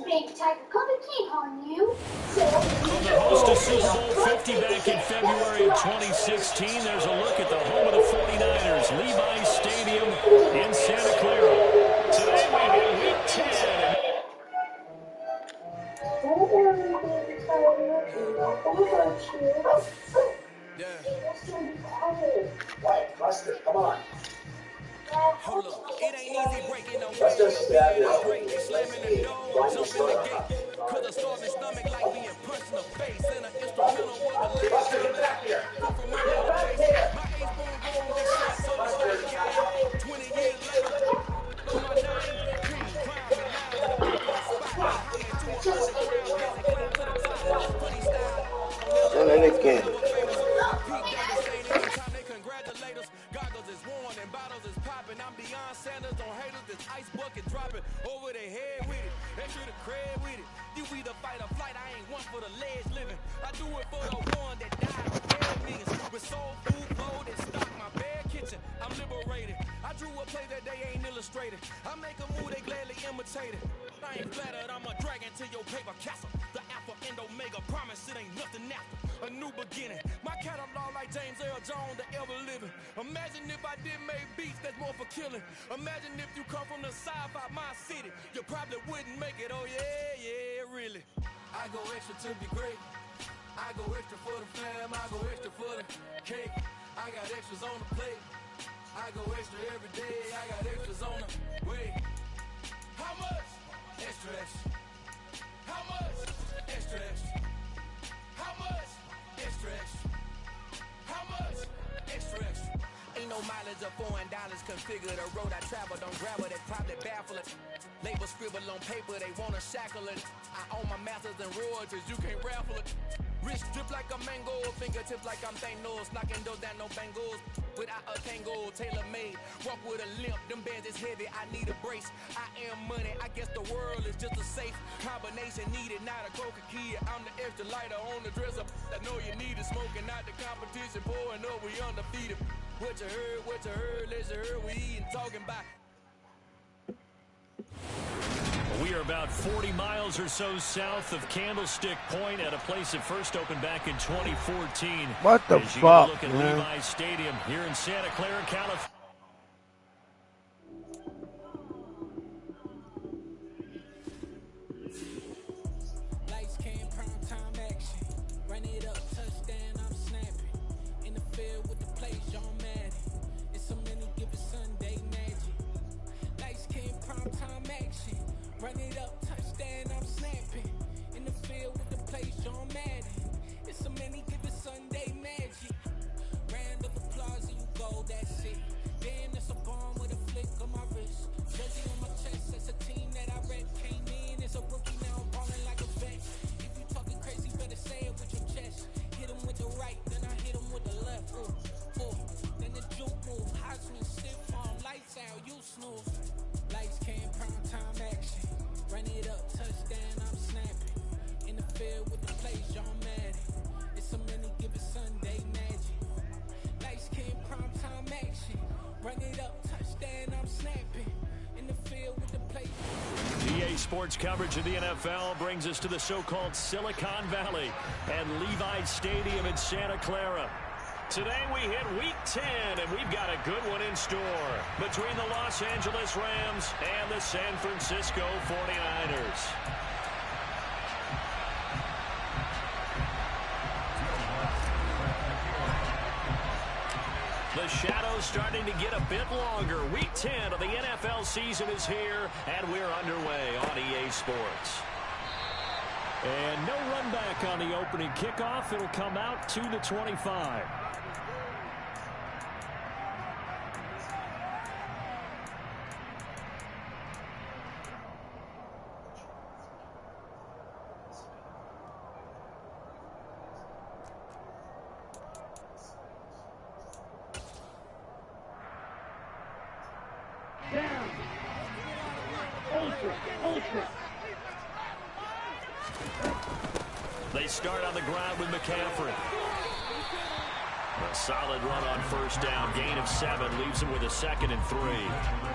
Big Tiger Cup of tea on you. From the host of Super Bowl 50 back in February of 2016, there's a look at the home of the 49ers, Levi's Stadium in Santa Clara. Today we hit Week 10. Right, Buster, come on. Hold up, it ain't easy breaking no way. Being great, they slamming the door, jumping the gate. Cause a starving stomach like being punched in the face. And an instrumental was the last Buster, thing get back here. come from my mama face. My ace born wrong, get shot so the straight game. 20 years later, know my name. King, crime and loud in the back of the spot. Muhammad to a underground, busy climb to the top. Funny style, on elevators, forever famous. Repeat devastating each time they congratulate us. Goggles is worn and bottles is popping. I'm beyond Sanders on haters. This ice bucket dropping over their head with it. Extra the cred with it. You either fight or flight. I ain't one for the ledge living. I do it for the one that died for dead niggas. With soul food, clothes, and stock my bare kitchen. I'm liberated. I drew a play that they ain't illustrated. I make a move they gladly imitate it. I ain't flattered. I'm a dragon to your paper castle. The alpha and omega. Promise it ain't nothing after. A new beginning. My catalog like James Earl Jones, the ever living. Imagine if I did make beats that's more for killing. Imagine if you come from the sci-fi, my city. You probably wouldn't make it. Oh yeah, really. I go extra to be great. I go extra for the fam. I go extra for the cake. I got extras on the plate. I go extra every day. I got extras on the way. How much? Extra, extra. How much? Extra, extra. How much? Extra, extra. How much? Extra, extra. Ain't no mileage of $4 configure the road I travel. Don't grab it, they probably baffle it. Label scribble on paper, they wanna shackle it. I own my masters and royalties, you can't raffle it. Wrist drip like a mango, fingertips like I'm Thanos. Knocking those down, no bangles. Without a tango, tailor made. Walk with a limp, them bands is heavy, I need a brace. I am money, I guess the world is just a safe combination needed, not a coca key. I'm the extra lighter on the dresser. I know you need it, smoking out the competition, pouring up, we undefeated. What you heard, let's hear we eating, talking about. We are about 40 miles or so south of Candlestick Point at a place that first opened back in 2014. What the As you fuck, look at man? Levi's Stadium here in Santa Clara, California. Lights, cam, prime time action. Run it up, touchdown, I'm snapping. In the field with the plays, John Madden. It's so many given Sunday magic. Lights, cam, prime time action. Run it up, touchdown, I'm snapping. In the field with the plays, John Madden. It's so many given Sunday magic. Round of applause and you go, that's it. Then it's a bomb with a flick on my wrist. Jersey on my chest, it's a team that I rep. Came in, it's a rookie, now I'm balling like a vet. If you talking crazy, better say it with your chest. Hit him with the right, then I hit him with the left. Then the juke move, Heisman, stiff arm, lights out, you snooze. Lights came, prime time action. Run it up, touchdown, I'm snapping. In the field with the plays, John Madden. It's so many given Sunday magic. Lights came, prime time action. Run it up, touchdown, I'm snapping. In the field with the plays. EA Sports coverage of the NFL brings us to the so-called Silicon Valley and Levi's Stadium in Santa Clara. Today we hit Week 10, and we've got a good one in store between the Los Angeles Rams and the San Francisco 49ers. The shadow's starting to get a bit longer. Week 10 of the NFL season is here, and we're underway on EA Sports. And no run back on the opening kickoff. It'll come out to the 25. They start on the ground with McCaffrey. A solid run on first down. Gain of 7 leaves him with a 2nd and 3.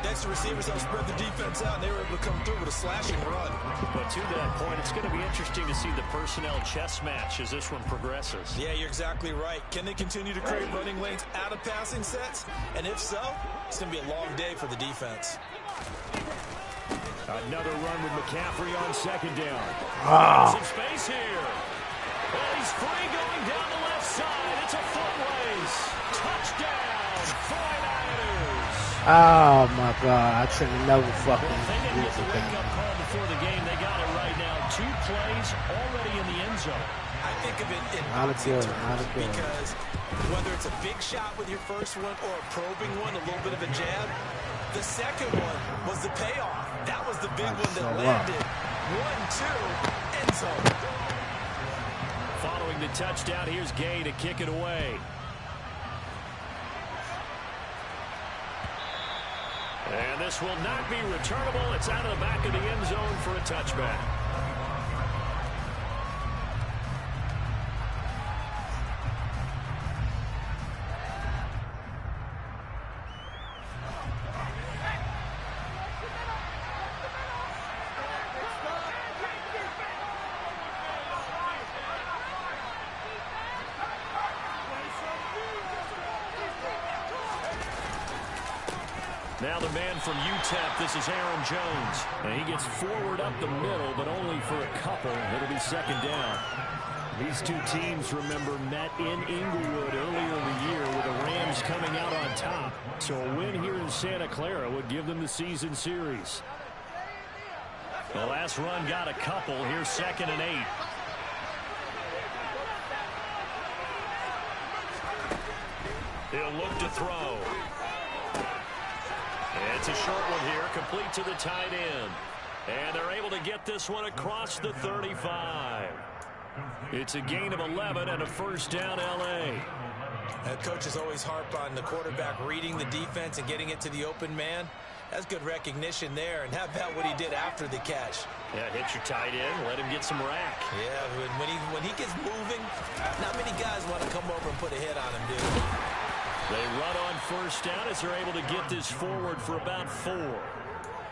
Next, the receivers help spread the defense out, and they were able to come through with a slashing run. But to that point, it's going to be interesting to see the personnel chess match as this one progresses. Yeah, you're exactly right. Can they continue to create running lanes out of passing sets? And if so, it's going to be a long day for the defense. Another run with McCaffrey on 2nd down. Some space here. Well, he's free going down the left side. It's a foot race. Touchdown, 49ers. Oh, my God. I should have never fucking Well, they didn't get the that. wake-up call before the game. They got it right now. 2 plays already in the end zone. I think of it in Not a good, because whether it's a big shot with your first one or a probing one, a little bit of a jab, the second one was the payoff. That was the big one that landed. 1-2, end zone. Following the touchdown, here's Gay to kick it away. And this will not be returnable. It's out of the back of the end zone for a touchback. Now the man from UTEP, this is Aaron Jones. And he gets forward up the middle, but only for a couple. It'll be 2nd down. These two teams, remember, met in Inglewood earlier in the year with the Rams coming out on top. So a win here in Santa Clara would give them the season series. The last run got a couple. Here's 2nd and 8. He'll look to throw. It's a short one here, complete to the tight end. And they're able to get this one across the 35. It's a gain of 11 and a 1st down, L.A. Coaches always harp on the quarterback reading the defense and getting it to the open man. That's good recognition there. And how about what he did after the catch? Yeah, hit your tight end, let him get some rack. Yeah, when he gets moving, not many guys want to come over and put a hit on him, dude. They run on 1st down as they're able to get this forward for about 4.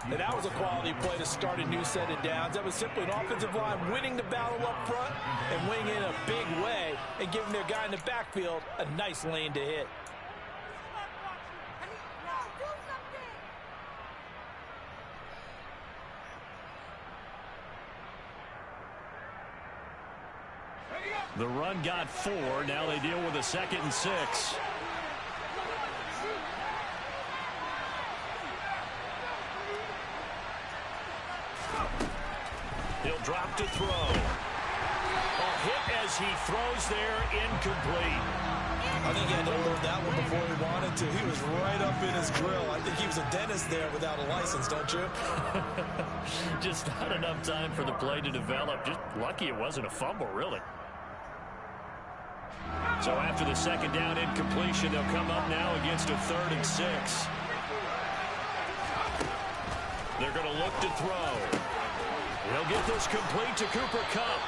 And that was a quality play to start a new set of downs. That was simply an offensive line winning the battle up front and winning in a big way and giving their guy in the backfield a nice lane to hit. The run got 4. Now they deal with a 2nd and 6. He'll drop to throw. A hit as he throws there, incomplete. I think he had to load that one before he wanted to. He was right up in his grill. I think he was a dentist there without a license, don't you? Just not enough time for the play to develop. Just lucky it wasn't a fumble, really. So after the 2nd down incompletion, they'll come up now against a 3rd and 6. They're going to look to throw. He'll get this complete to Cooper Kupp.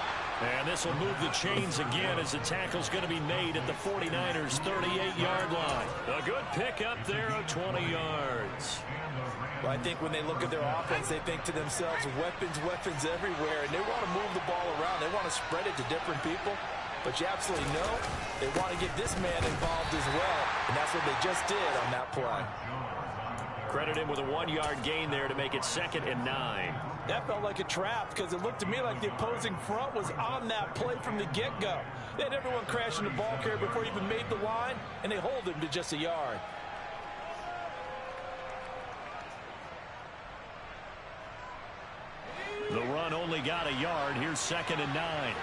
And this will move the chains again as the tackle's going to be made at the 49ers' 38-yard line. A good pickup there of 20 yards. Well, I think when they look at their offense, they think to themselves, weapons everywhere, and they want to move the ball around. They want to spread it to different people. But you absolutely know they want to get this man involved as well, and that's what they just did on that play. Credit him with a 1-yard gain there to make it 2nd and 9. That felt like a trap because it looked to me like the opposing front was on that play from the get-go. They had everyone crashing the ball carrier before he even made the line, and they hold him to just a yard. The run only got a yard. Here's 2nd and 9.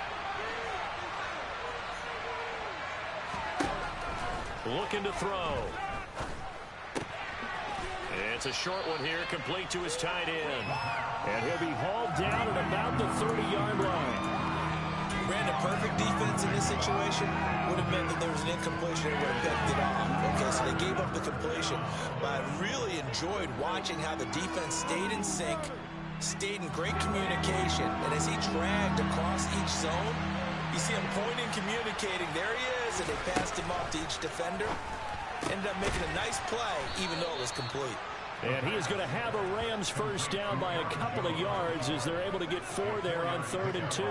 Looking to throw. It's a short one here, complete to his tight end. And he'll be hauled down at about the 30-yard line. Ran a perfect defense in this situation. Would have meant that there was an incompletion and would have picked it off. Okay, so they gave up the completion. But I really enjoyed watching how the defense stayed in sync, stayed in great communication. And as he dragged across each zone, You see him pointing, communicating. There he is, and they passed him off to each defender. Ended up making a nice play, even though it was complete. And he is going to have a Rams first down by a couple of yards as they're able to get 4 there on 3rd and 2.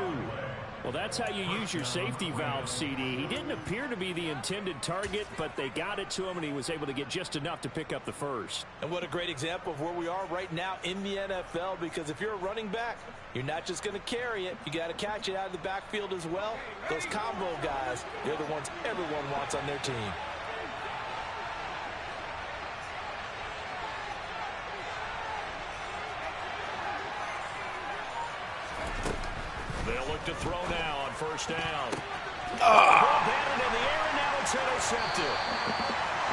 Well, that's how you use your safety valve, CD. He didn't appear to be the intended target, but they got it to him, and he was able to get just enough to pick up the first. And what a great example of where we are right now in the NFL, because if you're a running back, you're not just going to carry it. You got to catch it out of the backfield as well. Those combo guys, they're the ones everyone wants on their team. They'll look to throw now on first down. Batted in the air, and now it's intercepted.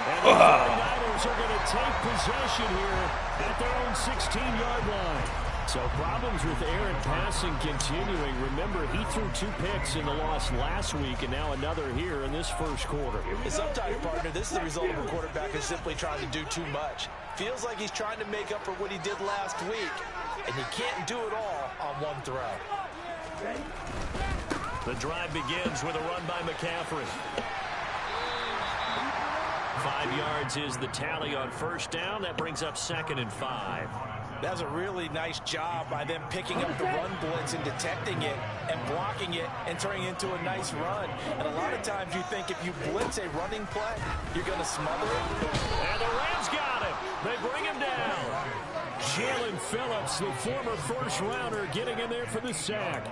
And the 49ers are going to take possession here at their own 16-yard line. So problems with air and passing continuing. Remember, he threw 2 picks in the loss last week, and now another here in this first quarter. And sometimes, partner, this is the result of a quarterback who's simply trying to do too much. Feels like he's trying to make up for what he did last week, and you can't do it all on one throw. The drive begins with a run by McCaffrey. 5 yards is the tally on first down. That brings up 2nd and 5. That's a really nice job by them picking up the run blitz and detecting it and blocking it and turning it into a nice run. And a lot of times you think if you blitz a running play, you're going to smother it. And the Rams got him. They bring him down. Jalen Phillips, the former first-rounder, getting in there for the sack.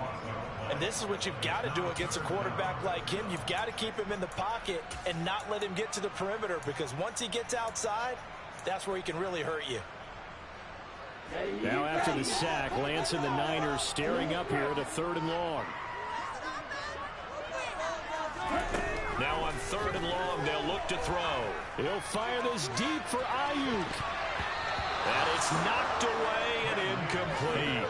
And this is what you've got to do against a quarterback like him. You've got to keep him in the pocket and not let him get to the perimeter, because once he gets outside, that's where he can really hurt you. Now after the sack, Lance and the Niners staring up here at a 3rd and long. Now on 3rd and long, they'll look to throw. He'll fire this deep for Ayuk. And it's knocked away and incomplete.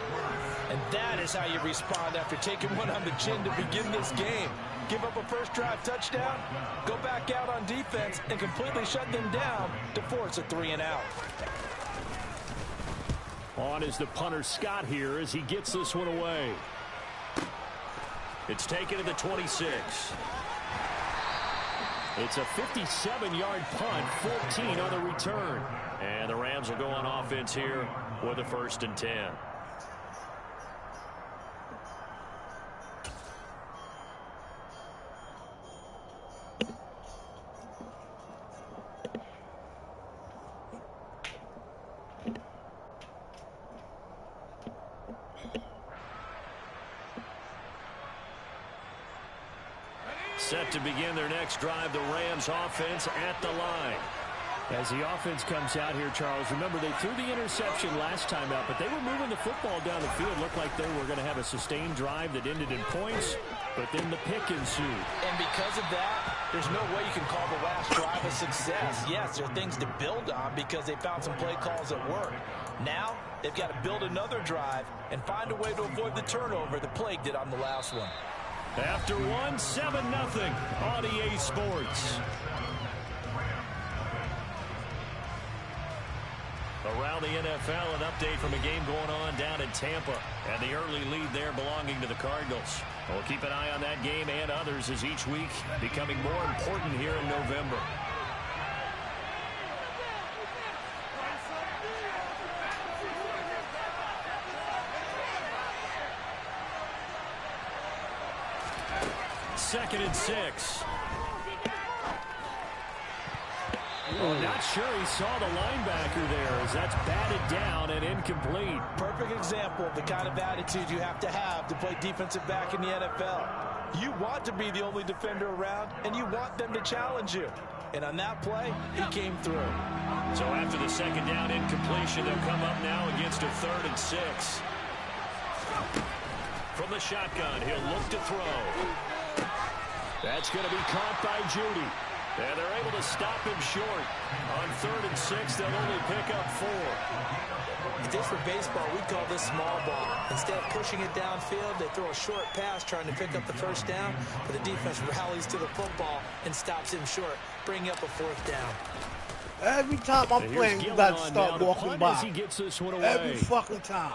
And that is how you respond after taking one on the chin to begin this game. Give up a first drive touchdown, go back out on defense, and completely shut them down to force a 3-and-out. On is the punter Scott here as he gets this one away. It's taken to the 26. It's a 57-yard punt, 14 on the return. And the Rams will go on offense here with a 1st and 10. Set to begin their next drive, the Rams offense at the line. As the offense comes out here, Charles, remember they threw the interception last time out, but they were moving the football down the field. Looked like they were going to have a sustained drive that ended in points, but then the pick ensued. And because of that, there's no way you can call the last drive a success. Yes, there are things to build on because they found some play calls that work. Now, they've got to build another drive and find a way to avoid the turnover the Plague did on the last one. After 7-0 on EA Sports. Around the NFL, an update from a game going on down in Tampa. And the early lead there belonging to the Cardinals. We'll keep an eye on that game and others as each week becoming more important here in November. Second and 6. Not sure he saw the linebacker there as that's batted down and incomplete. Perfect example of the kind of attitude you have to play defensive back in the NFL. You want to be the only defender around, and you want them to challenge you. And on that play, he came through. So after the second down incompletion, they'll come up now against a 3rd and 6. From the shotgun, he'll look to throw. That's going to be caught by Judy. And they're able to stop him short. On 3rd and 6, they'll only pick up 4. If this were baseball, we'd call this small ball. Instead of pushing it downfield, they throw a short pass trying to pick up the first down, but the defense rallies to the football and stops him short, bringing up a 4th down. Every time I'm playing, you got to start walking by. He gets this one away. Every fucking time.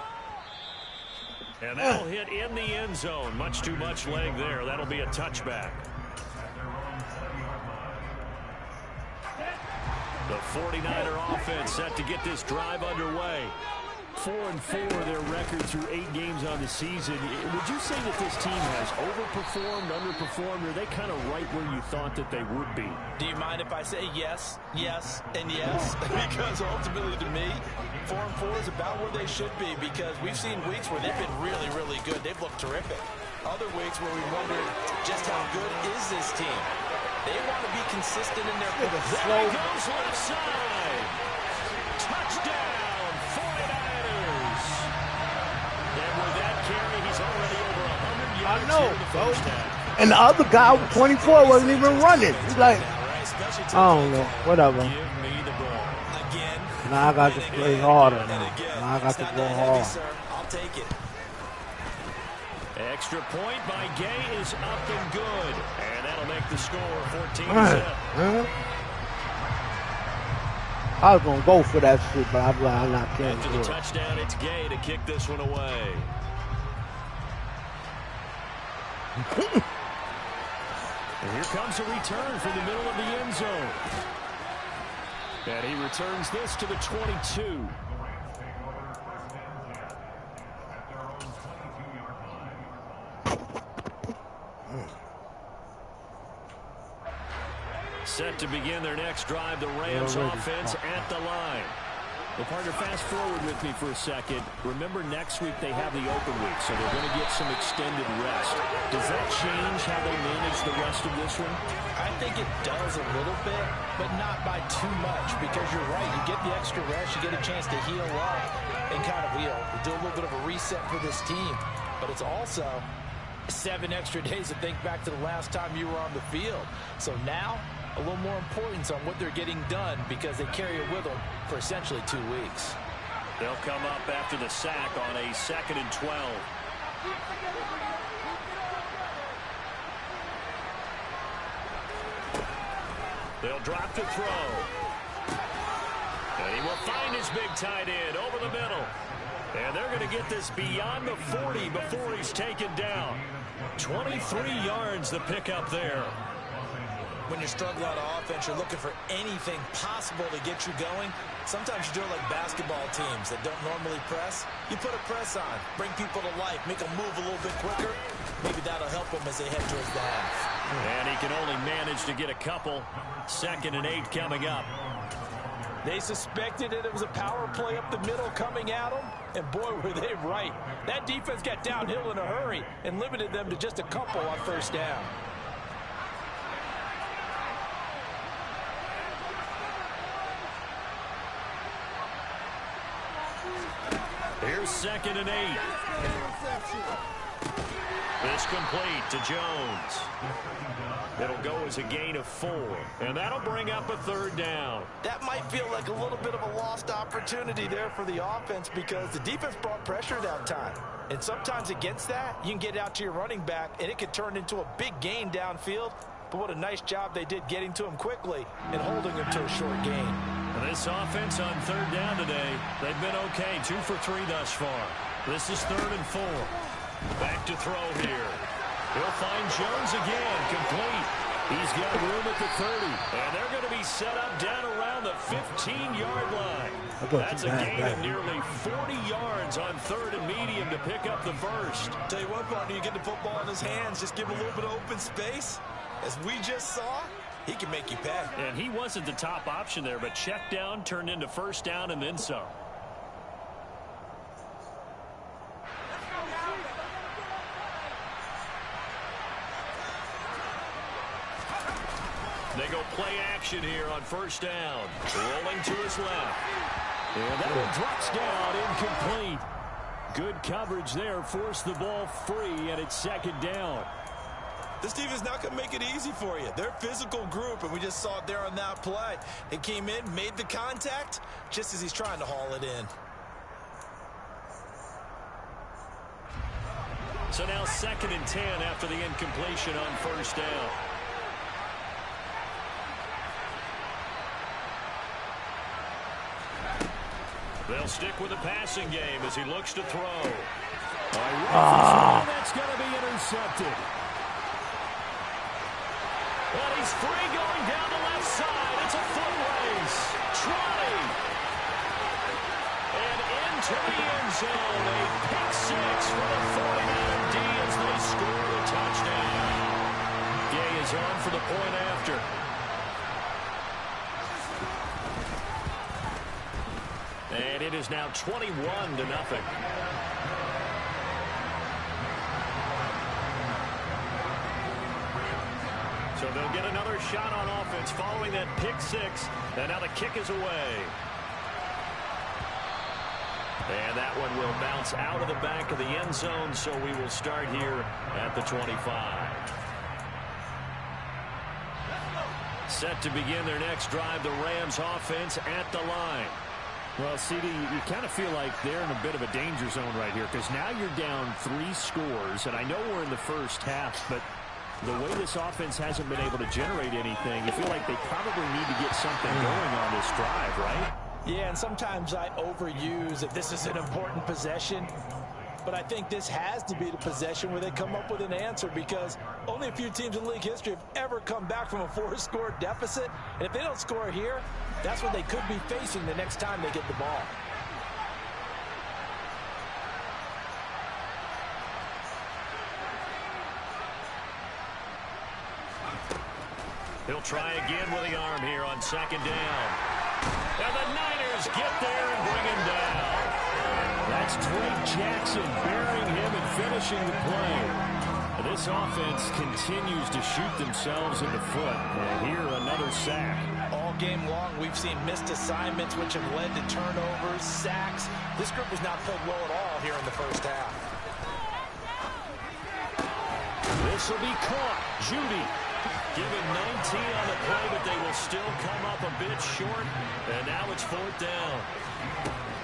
And that'll hit in the end zone. Much too much leg there. That'll be a touchback. The 49er offense set to get this drive underway. 4-4 their record through 8 games on the season. Would you say that this team has overperformed, underperformed, or are they kind of right where you thought that they would be? Do you mind if I say yes, yes, and yes? Because ultimately to me, 4-4 is about where they should be, because we've seen weeks where they've been really, really good. They've looked terrific. Other weeks where we wondered just how good is this team. They want to be consistent in their play. There he goes left side. Touchdown, 49ers. And with that carry, he's already over 100 yards. I know, in the bro. first half. And the other guy, 24, wasn't even running. He's like, I don't know, whatever. Give me the ball. Again. Now I got to play harder now. Now I got to go hard. I'll take it. Extra point by Gay is up and good. And that'll make the score 14-7. I was going to go for that shit, but I'm like, I'm not playing. After the touchdown, it's Gay to kick this one away. And here comes a return from the middle of the end zone. And he returns this to the 22. Set to begin their next drive, the Rams offense at the line. Well, partner, fast forward with me for a second. Remember, next week they have the open week, so they're going to get some extended rest. Does that change how they manage the rest of this one? I think it does a little bit, but not by too much, because you're right. You get the extra rest, you get a chance to heal up and kind of do a little bit of a reset for this team. But it's also 7 extra days to think back to the last time you were on the field. So now, a little more importance on what they're getting done, because they carry it with them for essentially 2 weeks. They'll come up after the sack on a 2nd and 12. They'll drop to throw. And he will find his big tight end over the middle. And they're going to get this beyond the 40 before he's taken down. 23 yards the pickup there. When you're struggling on offense, you're looking for anything possible to get you going. Sometimes you do it like basketball teams that don't normally press. You put a press on, bring people to life, make them move a little bit quicker. Maybe that'll help them as they head towards the half. And he can only manage to get a couple. 2nd and 8 coming up. They suspected it was a power play up the middle coming at them, and boy, were they right. That defense got downhill in a hurry and limited them to just a couple on 1st down. Here's 2nd and 8. This complete to Jones. It'll go as a gain of 4, and that'll bring up a 3rd down. That might feel like a little bit of a lost opportunity there for the offense, because the defense brought pressure that time. And sometimes against that, you can get out to your running back, and it could turn into a big gain downfield. But what a nice job they did getting to him quickly and holding him to a short gain. And this offense on 3rd down today, they've been okay. 2 for 3 thus far. This is 3rd and 4. Back to throw here. He'll find Jones again, complete. He's got room at the 30, and they're going to be set up down around the 15-yard line. That's a gain of nearly 40 yards on 3rd and medium to pick up the first. Tell you what, partner, you get the football in his hands, just give him a little bit of open space. As we just saw, he can make you pay. And he wasn't the top option there, but check down turned into 1st down and then some. They go play action here on 1st down. Rolling to his left. And that one drops down, incomplete. Good coverage there, forced the ball free, and it's 2nd down. This team is not going to make it easy for you. They're a physical group, and we just saw it there on that play. They came in, made the contact, just as he's trying to haul it in. So now 2nd and 10 after the incompletion on 1st down. They'll stick with the passing game as he looks to throw. That's going to be intercepted. And he's free going down the left side. It's a foot race. Trotting. And into the end zone. A pick six for the 49er D as they score a touchdown. Gay is on for the point after. And it is now 21-0. So they'll get another shot on offense following that pick six. And now the kick is away. And that one will bounce out of the back of the end zone, so we will start here at the 25. Set to begin their next drive, the Rams offense at the line. Well, CD, you kind of feel like they're in a bit of a danger zone right here because now you're down 3 scores, and I know we're in the first half, but the way this offense hasn't been able to generate anything, you feel like they probably need to get something going on this drive, right? Yeah, and sometimes I overuse that this is an important possession, but I think this has to be the possession where they come up with an answer because only a few teams in league history have ever come back from a 4-score deficit, and if they don't score here, that's what they could be facing the next time they get the ball. He'll try again with the arm here on second down. And the Niners get there and bring him down. That's Drake Jackson burying him and finishing the play. This offense continues to shoot themselves in the foot. And here, another sack. All game long, we've seen missed assignments, which have led to turnovers, sacks. This group was not played well at all here in the first half. This will be caught. Judy giving 19 on the play, but they will still come up a bit short. And now it's 4th down.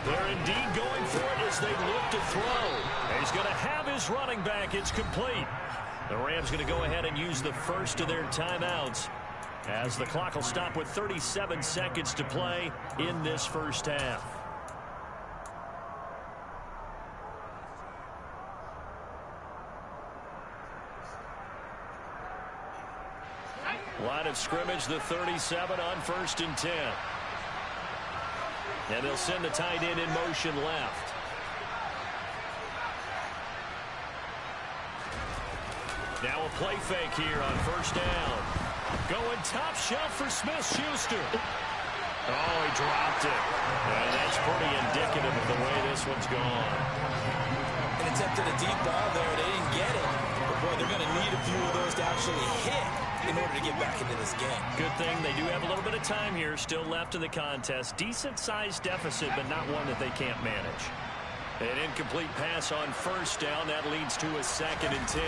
They're indeed going for it as they look to throw. He's going to have his running back. It's complete. The Rams going to go ahead and use the first of their timeouts as the clock will stop with 37 seconds to play in this first half. Line of scrimmage, the 37 on 1st and 10. And they'll send the tight end in motion left. Now a play fake here on 1st down. Going top shelf for Smith-Schuster. Oh, he dropped it. And that's pretty indicative of the way this one's gone. And attempted a deep ball there. They didn't get it. But, boy, they're going to need a few of those to actually hit in order to get back into this game. Good thing they do have a little bit of time here still left in the contest. Decent-sized deficit, but not one that they can't manage. An incomplete pass on 1st down. That leads to a 2nd and 10.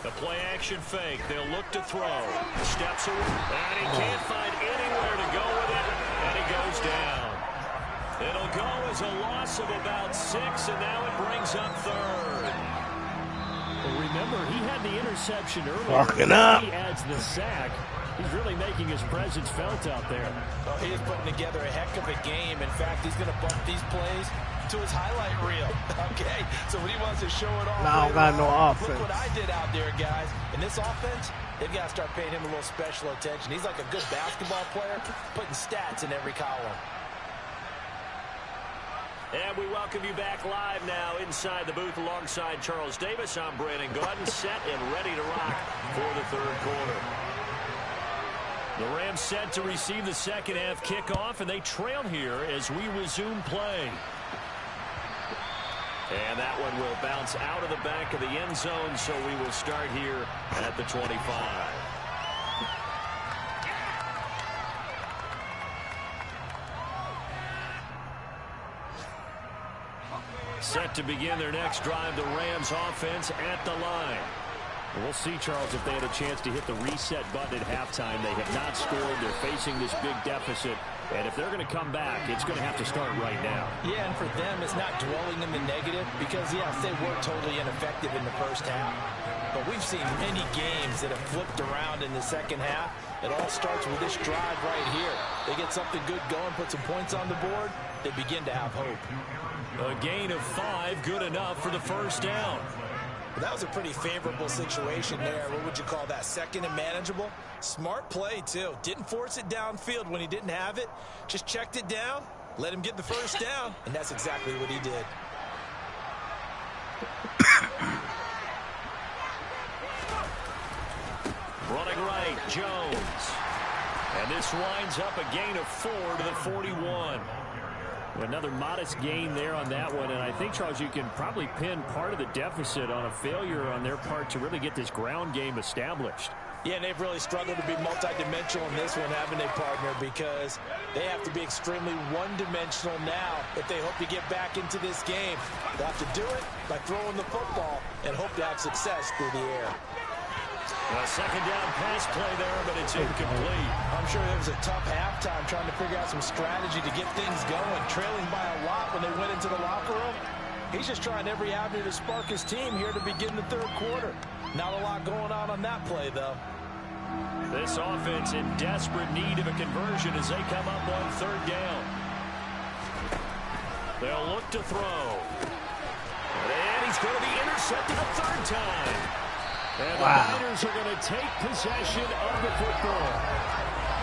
The play-action fake. They'll look to throw. Steps away. And he can't find anywhere to go with it. And he goes down. It'll go as a loss of about 6, and now it brings up 3rd. Well, remember, he had the interception earlier. Walking up. He adds the sack. He's really making his presence felt out there. Oh, he is putting together a heck of a game. In fact, he's going to bump these plays to his highlight reel. Okay, so when he wants to show it off, now I don't got no offense. Look what I did out there, guys. In this offense, they've got to start paying him a little special attention. He's like a good basketball player, putting stats in every column. And we welcome you back live now inside the booth alongside Charles Davis. I'm Brandon Gaudin, set and ready to rock for the 3rd quarter. The Rams set to receive the second half kickoff, and they trail here as we resume play. And that one will bounce out of the back of the end zone, so we will start here at the 25. Set to begin their next drive, the Rams offense at the line. We'll see, Charles, if they had a chance to hit the reset button at halftime. They have not scored. They're facing this big deficit. And if they're going to come back, it's going to have to start right now. Yeah, and for them, it's not dwelling in the negative because, yes, they were totally ineffective in the first half. But we've seen many games that have flipped around in the second half. It all starts with this drive right here. They get something good going, put some points on the board, they begin to have hope. A gain of 5, good enough for the first down. That was a pretty favorable situation there. What would you call that? Second and manageable? Smart play, too. Didn't force it downfield when he didn't have it. Just checked it down, let him get the first down, and that's exactly what he did. Running right, Jones. And this winds up a gain of 4 to the 41. Another modest gain there on that one. And I think, Charles, you can probably pin part of the deficit on a failure on their part to really get this ground game established. Yeah, and they've really struggled to be multidimensional in this one, haven't they, partner? Because they have to be extremely one-dimensional now if they hope to get back into this game. They'll have to do it by throwing the football and hope to have success through the air. A second down pass play there, but it's incomplete. I'm sure it was a tough halftime trying to figure out some strategy to get things going, trailing by a lot when they went into the locker room. He's just trying every avenue to spark his team here to begin the third quarter. Not a lot going on that play, though. This offense in desperate need of a conversion as they come up on third down. They'll look to throw. And he's going to be intercepted a third time. And the Niners are going to take possession of the football.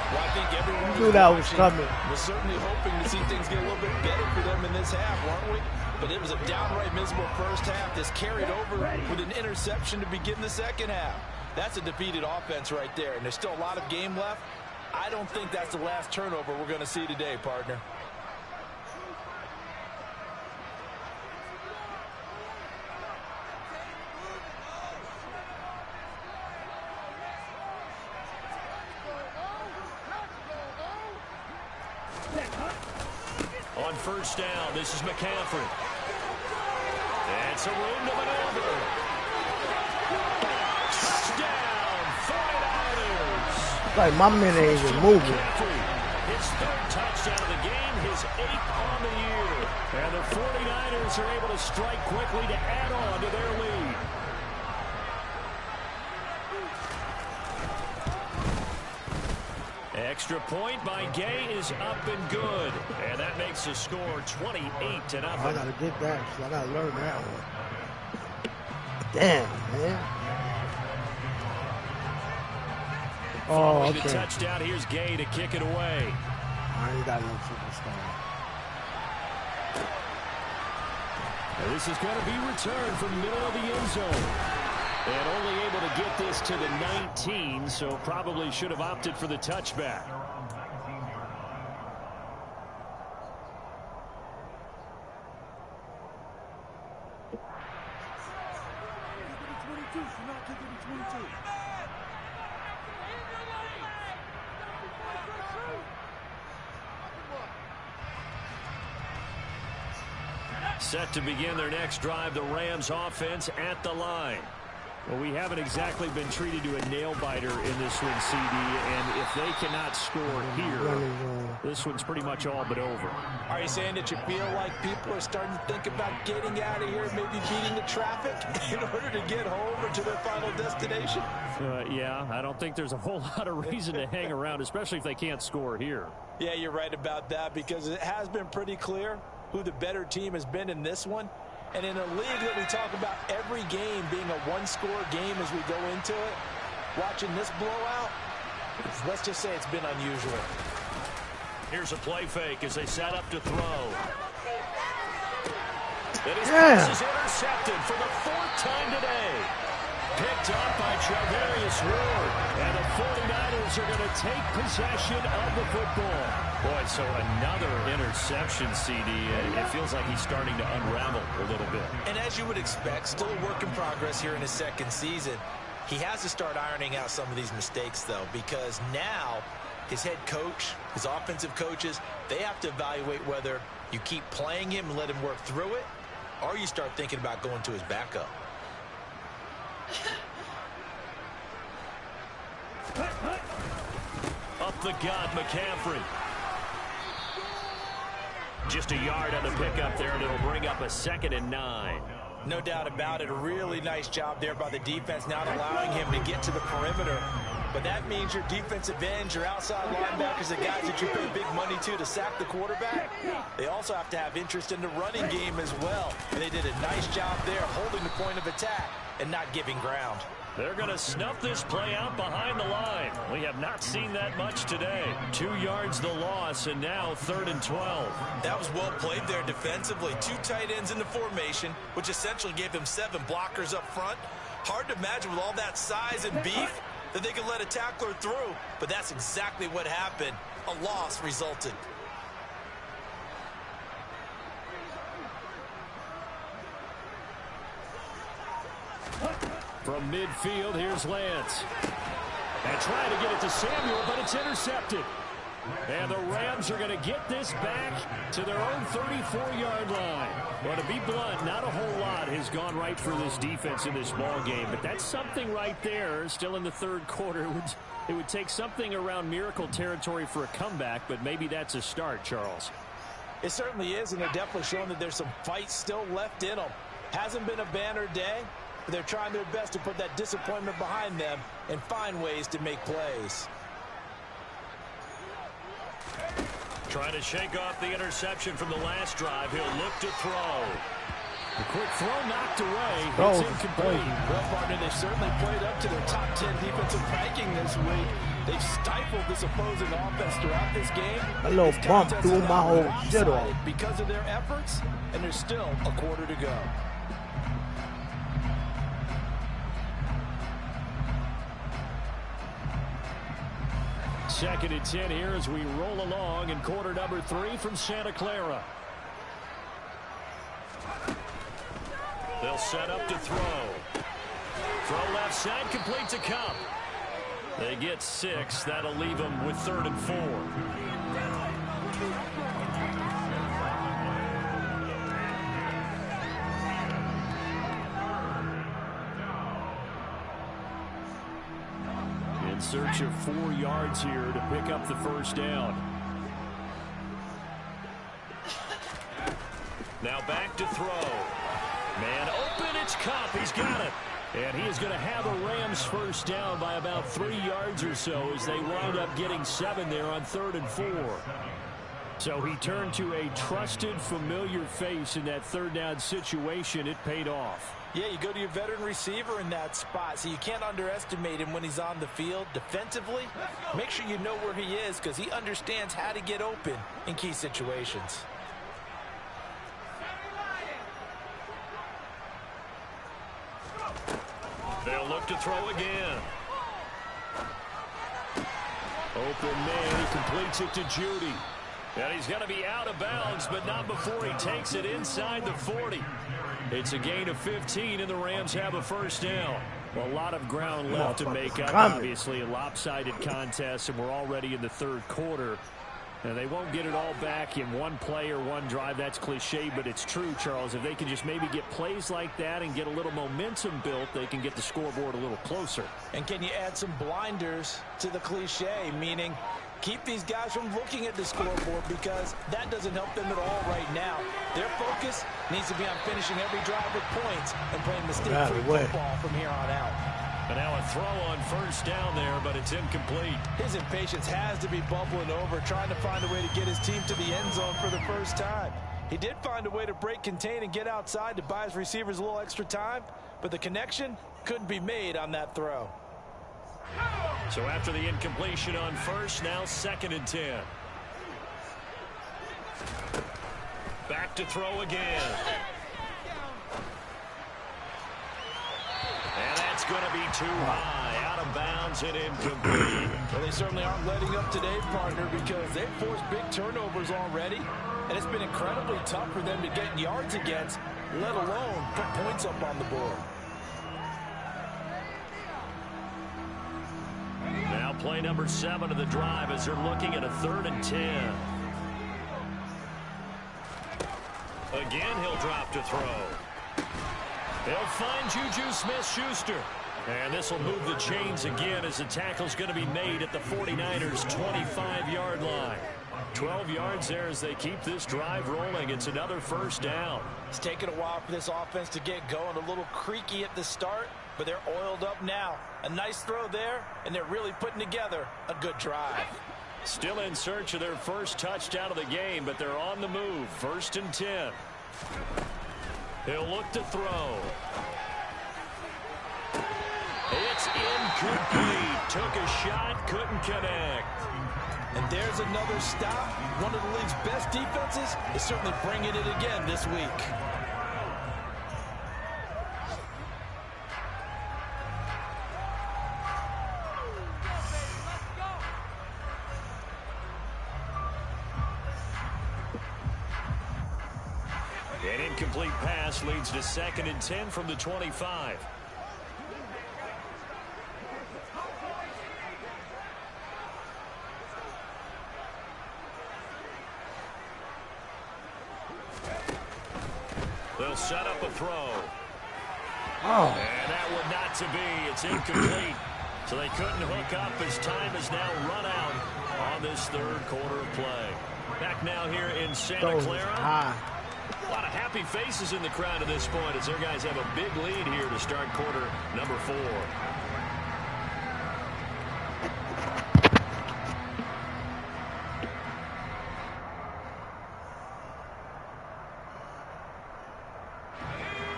Well, I think everyone knew that was coming. Was certainly hoping to see things get a little bit better for them in this half, weren't we? But it was a downright miserable first half. This carried over with an interception to begin the second half. That's a defeated offense right there, and there's still a lot of game left. I don't think that's the last turnover we're going to see today, partner. On first down, this is McCaffrey. It's a room to maneuver. Touchdown, 49ers. Like my man ain't even moving. His third touchdown of the game, his 8th on the year. And the 49ers are able to strike quickly to add on to their lead. Extra point by Gay is up and good. And that makes the score 28-0. I gotta get that, so I gotta learn that one. Damn, man. Oh, okay. The touchdown, here's Gay to kick it away. I ain't got no superstar. Now this is going to be returned from the middle of the end zone. And only able to get this to the 19, so probably should have opted for the touchback. Set to begin their next drive, the Rams offense at the line. Well, we haven't exactly been treated to a nail-biter in this one, CD, and if they cannot score here, this one's pretty much all but over. Are you saying that you feel like people are starting to think about getting out of here, maybe beating the traffic in order to get home or to their final destination? Yeah, I don't think there's a whole lot of reason to hang around, especially if they can't score here. Yeah, you're right about that, because it has been pretty clear who the better team has been in this one. And in a league that we talk about every game being a one-score game as we go into it, watching this blowout, let's just say it's been unusual. Here's a play fake as they set up to throw. And his pass is intercepted for the 4th time today. Picked up by Travarius Ward. And the 49ers are going to take possession of the football. Boy, so another interception, CD. It feels like he's starting to unravel a little bit. And as you would expect, still a work in progress here in his second season. He has to start ironing out some of these mistakes, though, because now his head coach, his offensive coaches, they have to evaluate whether you keep playing him and let him work through it, or you start thinking about going to his backup. Up the gut, McCaffrey. Just a yard on the pickup there, and it'll bring up a 2nd and 9. No doubt about it. A really nice job there by the defense, not allowing him to get to the perimeter. But that means your defensive ends, your outside linebackers, the guys that you pay big money to sack the quarterback, they also have to have interest in the running game as well. And they did a nice job there holding the point of attack and not giving ground. They're going to snuff this play out behind the line. We have not seen that much today. 2 yards the loss, and now 3rd and 12. That was well played there defensively. 2 tight ends in the formation, which essentially gave them 7 blockers up front. Hard to imagine with all that size and beef that they could let a tackler through, but that's exactly what happened. A loss resulted. From midfield, here's Lance. And trying to get it to Samuel, but it's intercepted. And the Rams are going to get this back to their own 34-yard line. Well, to be blunt, not a whole lot has gone right for this defense in this ball game, but that's something right there. Still in the 3rd quarter. It would take something around miracle territory for a comeback, but maybe that's a start, Charles. It certainly is, and they're definitely showing that there's some fight still left in them. Hasn't been a banner day, but they're trying their best to put that disappointment behind them and find ways to make plays. Trying to shake off the interception from the last drive. He'll look to throw. The quick throw knocked away. It's incomplete. Well, partner, they've certainly played up to their top 10 defensive ranking this week. They've stifled this opposing offense throughout this game. A little bump threw my whole shit off. Because of their efforts, and there's still a quarter to go. Second and 10 here as we roll along in quarter number 3 from Santa Clara. They'll set up to throw. Throw left side, complete to Cup. They get 6. That'll leave them with 3rd and 4. In search of 4 yards here to pick up the first down. Now back to throw. Man open, it's Cup. He's got it. And he is going to have a Rams first down by about 3 yards or so as they wind up getting 7 there on 3rd and 4. So he turned to a trusted, familiar face in that 3rd down situation. It paid off. Yeah, you go to your veteran receiver in that spot, so you can't underestimate him when he's on the field. Defensively, make sure you know where he is because he understands how to get open in key situations. They'll look to throw again. Open man, he completes it to Judy. And he's going to be out of bounds, but not before he takes it inside the 40. It's a gain of 15, and the Rams have a first down. Well, a lot of ground left to make up, obviously. A lopsided contest, and we're already in the 3rd quarter. And they won't get it all back in one play or one drive. That's cliche, but it's true, Charles. If they can just maybe get plays like that and get a little momentum built, they can get the scoreboard a little closer. And can you add some blinders to the cliche, meaning keep these guys from looking at the scoreboard because that doesn't help them at all right now. Their focus needs to be on finishing every drive with points and playing mistake-free football from here on out. And now a throw on first down there, but it's incomplete. His impatience has to be bubbling over, trying to find a way to get his team to the end zone for the first time. He did find a way to break contain and get outside to buy his receivers a little extra time, but the connection couldn't be made on that throw. So after the incompletion on first, now 2nd and 10. Back to throw again. And that's going to be too high. Out of bounds and incomplete. Well, they certainly aren't letting up today, partner, because they've forced big turnovers already. And it's been incredibly tough for them to get yards against, let alone put points up on the board. Now play number 7 of the drive as they're looking at a 3rd and 10. Again, he'll drop to throw. They'll find Juju Smith-Schuster. And this will move the chains again as the tackle's going to be made at the 49ers' 25-yard line. 12 yards there as they keep this drive rolling. It's another first down. It's taken a while for this offense to get going. A little creaky at the start, but they're oiled up now. A nice throw there, and they're really putting together a good drive. Still in search of their first touchdown of the game, but they're on the move. 1st and 10. He'll look to throw. It's incomplete. Took a shot, couldn't connect. And there's another stop. One of the league's best defenses is certainly bringing it again this week. An incomplete pass leads to 2nd and 10 from the 25. They'll set up a throw. Oh. And that one not to be. It's incomplete. So they couldn't hook up as time is now run out on this 3rd quarter of play. Back now here in Santa Clara. A lot of happy faces in the crowd at this point as their guys have a big lead here to start quarter number 4.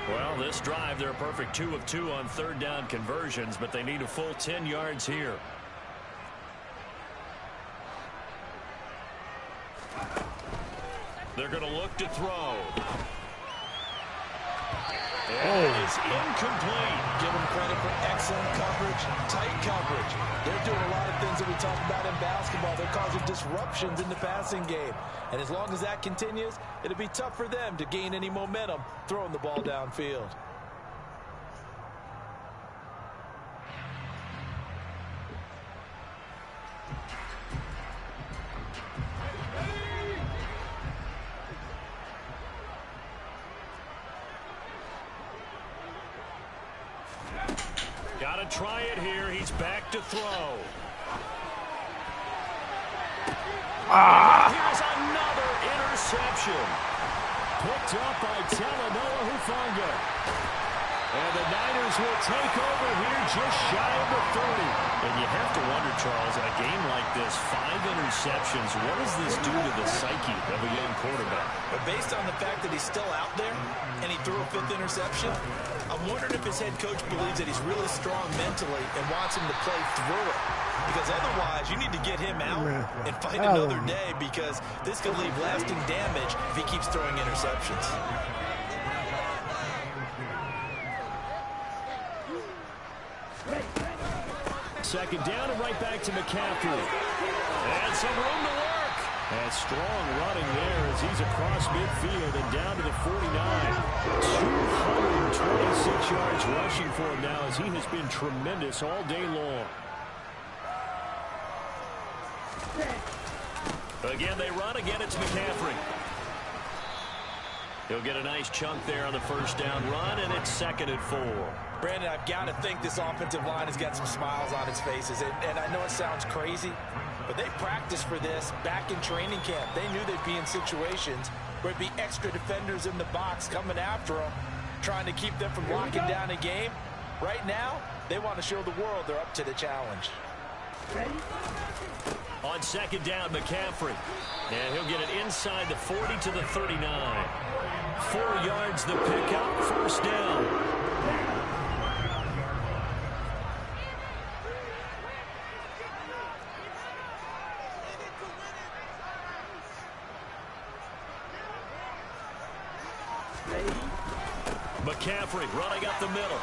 Well, this drive, they're a perfect 2 of 2 on 3rd down conversions, but they need a full 10 yards here. They're going to look to throw. And it is incomplete. Give them credit for excellent coverage, tight coverage. They're doing a lot of things that we talk about in basketball. They're causing disruptions in the passing game. And as long as that continues, it'll be tough for them to gain any momentum throwing the ball downfield. Got to try it here. He's back to throw. Here's another interception. Picked up by Talanoa Hufanga. And the Niners will take over here just shy of the 30. And you have to wonder, Charles, in a game like this, 5 interceptions, what does this do to the psyche of a young quarterback? But based on the fact that he's still out there and he threw a 5th interception, I'm wondering if his head coach believes that he's really strong mentally and wants him to play through it. Because otherwise, you need to get him out and fight another day, because this could leave lasting damage if he keeps throwing interceptions. Second down and right back to McCaffrey. And some room to work. And strong running there as he's across midfield and down to the 49. 226 yards rushing for him now as he has been tremendous all day long. Again, they run. Again, it's McCaffrey. He'll get a nice chunk there on the first down run, and it's 2nd and 4. Brandon, I've got to think this offensive line has got some smiles on its faces. And I know it sounds crazy, but they practiced for this back in training camp. They knew they'd be in situations where it'd be extra defenders in the box coming after them, trying to keep them from locking down a game. Right now, they want to show the world they're up to the challenge. On 2nd down, McCaffrey. And he'll get it inside the 40 to the 39. 4 yards the pickup, first down. McCaffrey running up the middle.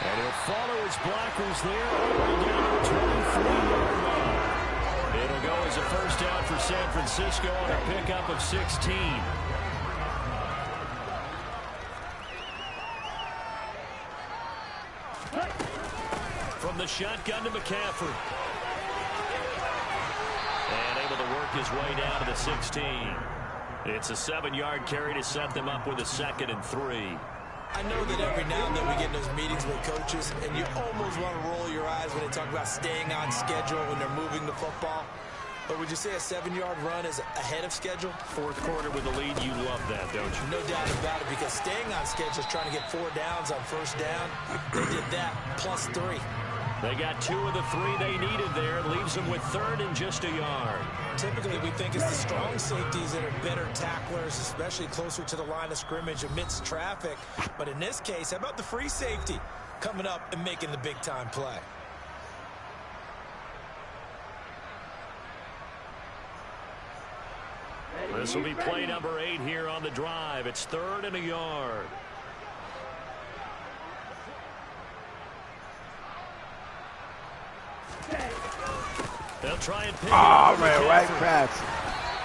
And he'll follow his blockers there all the way down to the 23-yard line. It'll go as a first down for San Francisco on a pickup of 16. From the shotgun to McCaffrey. And able to work his way down to the 16. It's a 7-yard carry to set them up with a 2nd and 3. I know that every now and then we get in those meetings with coaches, and you almost want to roll your eyes when they talk about staying on schedule when they're moving the football. Or would you say a 7-yard run is ahead of schedule? Fourth quarter with the lead, you love that, don't you? No doubt about it, because staying on schedule is trying to get 4 downs on first down. They did that, plus 3. They got 2 of the 3 they needed there. Leaves them with 3rd and just a yard. Typically, we think it's the strong safeties that are better tacklers, especially closer to the line of scrimmage amidst traffic. But in this case, how about the free safety coming up and making the big-time play? This will be play number 8 here on the drive. It's 3rd and a yard. They'll try and pick it up. Oh, man, right pass.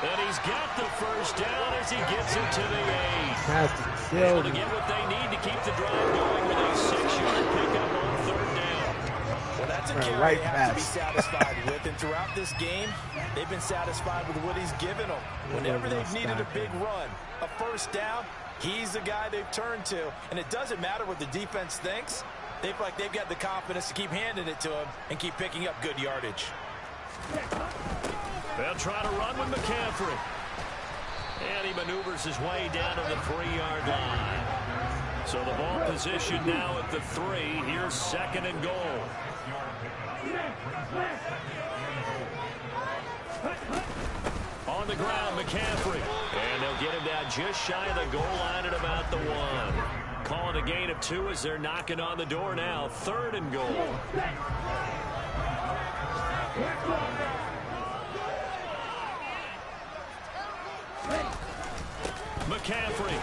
And he's got the first down as he gets it to the 8. Pass to Able to get what they need to keep the drive going with a 6-yard pickup on 3rd down. Well, that's a carry right they have to be pass. satisfied with. And throughout this game, they've been satisfied with what he's given them. Whenever they've needed a big run, a first down, he's the guy they've turned to. And it doesn't matter what the defense thinks. They feel like they've got the confidence to keep handing it to him and keep picking up good yardage. They'll try to run with McCaffrey. And he maneuvers his way down to the 3-yard line. So the ball position now at the 3. Here's 2nd and goal. On the ground, McCaffrey. And they'll get him down just shy of the goal line at about the 1. Calling a gain of 2 as they're knocking on the door now. 3rd and goal. McCaffrey.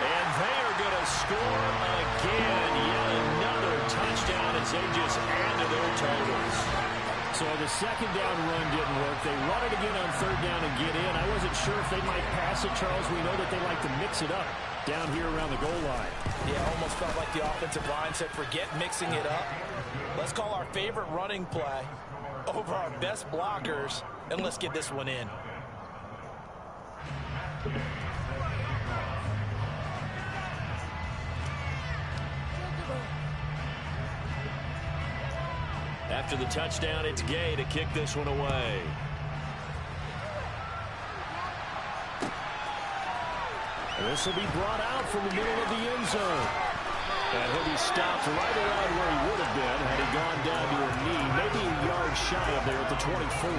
And they are going to score again. Yet another touchdown as they just add to their totals. So the second down run didn't work. They run it again on 3rd down and get in. I wasn't sure if they might pass it, Charles. We know that they like to mix it up down here around the goal line. Yeah, almost felt like the offensive line said, forget mixing it up. Let's call our favorite running play over our best blockers, and let's get this one in. After the touchdown, it's Gay to kick this one away. This will be brought out from the middle of the end zone. And he'll be stopped right around where he would have been had he gone down to a knee, maybe a yard shy of there at the 24.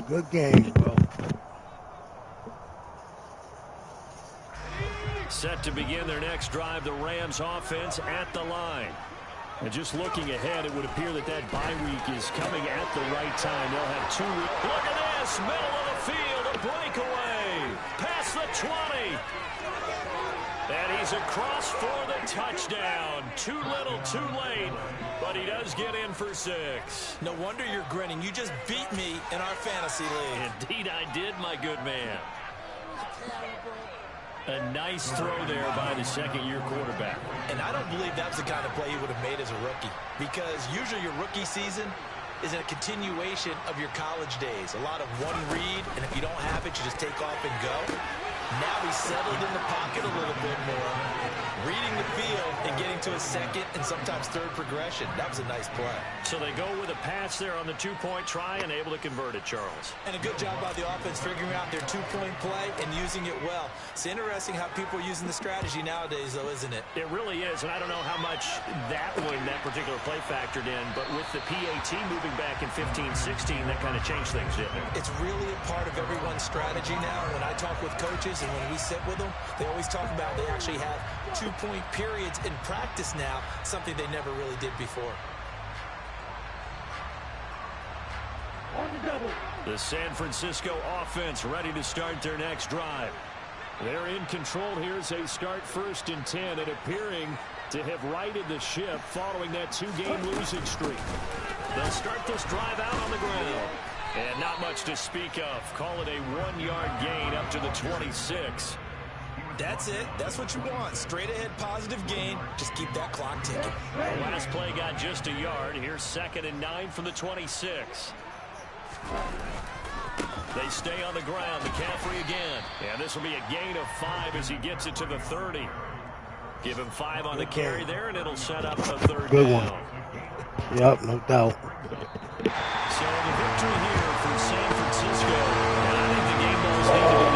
Good game, bro. Set to begin their next drive, the Rams offense at the line. And just looking ahead, it would appear that that bye week is coming at the right time. They'll have 2 weeks. Look at this, middle of the field, a breakaway, past the 20. And he's across for the touchdown. Too little, too late, but he does get in for 6. No wonder you're grinning. You just beat me in our fantasy league. Indeed I did, my good man. A nice throw there by the second-year quarterback. And I don't believe that was the kind of play he would have made as a rookie, because usually your rookie season is a continuation of your college days. A lot of one read, and if you don't have it, you just take off and go. Now he's settled in the pocket a little bit more, reading the field and getting to a second and sometimes third progression. That was a nice play. So they go with a pass there on the 2-point try and able to convert it, Charles. And a good job by the offense figuring out their 2-point play and using it well. It's interesting how people are using the strategy nowadays, though, isn't it? It really is, and I don't know how much that particular play factored in, but with the PAT moving back in 15-16, that kind of changed things, didn't it? It's really a part of everyone's strategy now. When I talk with coaches and when we sit with them, they always talk about they actually have 2-point periods in practice now, something they never really did before. The San Francisco offense ready to start their next drive. They're in control here as they start 1st and 10 and appearing to have righted the ship following that 2-game losing streak. They'll start this drive out on the ground. And not much to speak of. Call it a 1-yard gain up to the 26. That's it. That's what you want. Straight ahead positive gain. Just keep that clock ticking. The last play got just a yard. Here's 2nd and 9 from the 26. They stay on the ground. McCaffrey again. And this will be a gain of 5 as he gets it to the 30. Give him 5 on the carry there, and it'll set up a third Good down. one. Yep, no doubt. So the victory here for San Francisco. And I think the game balls need to be